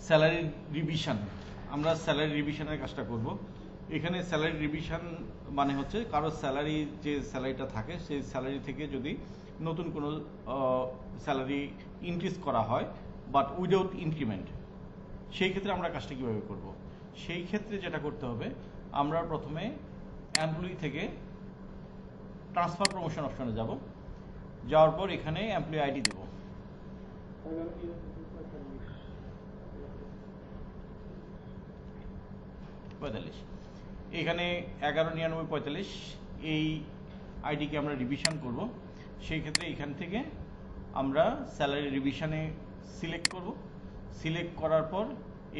Salary revision, আমরা salary রিভিশনের কাজটা করব। এখানে স্যালারি রিভিশন মানে হচ্ছে কারো স্যালারি, যে স্যালারিটা থাকে সেই স্যালারি থেকে যদি নতুন কোনো স্যালারি ইনক্রিজ করা হয় বাট উইদাউট ইনক্রিমেন্ট, সেই ক্ষেত্রে আমরা কাজটা কীভাবে করব। সেই ক্ষেত্রে যেটা করতে হবে, আমরা প্রথমে এমপ্লয়ি থেকে ট্রান্সফার প্রমোশন অপশনে যাব। যাওয়ার পর এখানে এমপ্লয়ি আইডি দেব। এখানে 119945 এই আইডিকে আমরা রিভিশন করব। সেই ক্ষেত্রে এখান থেকে আমরা স্যালারি রিভিশনে সিলেক্ট করব। সিলেক্ট করার পর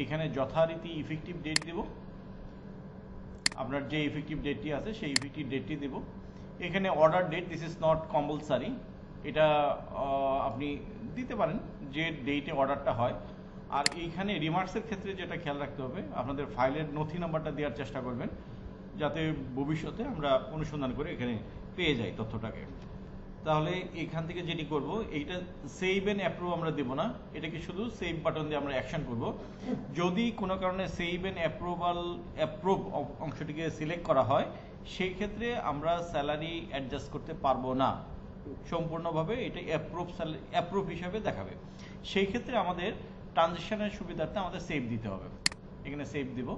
এখানে যথারীতি ইফেক্টিভ ডেট দেব। আপনার যে ইফেক্টিভ ডেটটি আছে সেই ইফেক্টিভ ডেটটি দেব। এখানে order date, this is not compulsory, এটা আপনি দিতে পারেন যে ডেটে অর্ডারটা হয়। আর এইখানে রিমার্কসের ক্ষেত্রে যেটা খেয়াল রাখতে হবে, আপনাদের ফাইলের নথি নাম্বারটা দেওয়ার চেষ্টা করবেন যাতে ভবিষ্যতে আমরা অনুসন্ধান করে এখানে পেয়ে যাই তথ্যটাকে। তাহলে এখান থেকে যেটি করব, এইটা সেভ এন্ড অ্যাপ্রুভ আমরা দেব না, এটাকে শুধু সেভ বাটন দিয়ে আমরা অ্যাকশন করব। যদি কোনো কারণে সেভ এন্ড অ্যাপ্রুভ অংশটিকে সিলেক্ট করা হয়, সেই ক্ষেত্রে আমরা স্যালারি অ্যাডজাস্ট করতে পারবো না, সম্পূর্ণভাবে এটা অ্যাপ্রুভ হিসাবে দেখাবে। সেই ক্ষেত্রে আমাদের ট্রানজেকশনের সুবিধার্থে আমাদের সেভ দিতে হবে। এখানে সেভ দিব।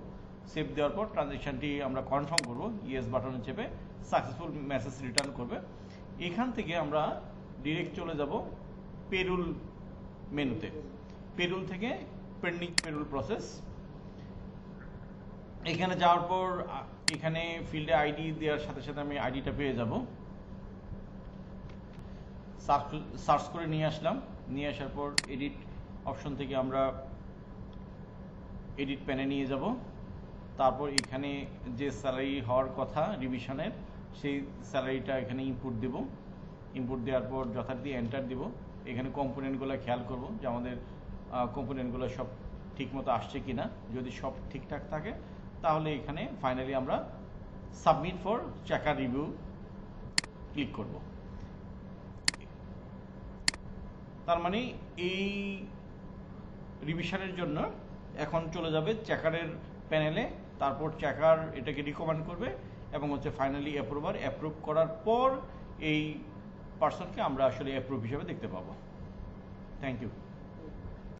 সেভ দেওয়ার পর ট্রানজেকশনটি আমরা কনফার্ম করব, ইয়েস বাটনে চেপে সাকসেসফুল মেসেজ রিটার্ন করবে। এখান থেকে আমরা ডিরেক্ট চলে যাব পেরুল মেনুতে। পেরুল থেকে পেন্ডিং পেরুল প্রসেস, এখানে যাওয়ার পর এখানে ফিল্ডে আইডি দেওয়ার সাথে সাথে আমি আইডিটা পেয়ে যাব। সার্চ করে নিয়ে আসলাম। নিয়ে আসার পর এডিট অপশন থেকে আমরা এডিট প্যানে নিয়ে যাব। তারপর এখানে যে স্যালারি হওয়ার কথা রিভিশনের, সেই স্যালারিটা এখানে ইনপুট দেব। ইনপুট দেওয়ার পর যথারীতি এন্টার দিব। এখানে কম্পোনেন্টগুলো খেয়াল করব যে আমাদের কম্পোনেন্টগুলো সব ঠিকমতো আসছে কিনা। যদি সব ঠিকঠাক থাকে তাহলে এখানে ফাইনালি আমরা submit for checker review click করব। তার মানে এই রিভিশনের জন্য এখন চলে যাবে চেকারের প্যানেলে। তারপর চেকার এটাকে রিকমেন্ড করবে এবং হচ্ছে ফাইনালি অ্যাপ্রুভ করার পর এই পার্সনকে আমরা আসলে অ্যাপ্রুভ হিসেবে দেখতে পাবো। Thank you.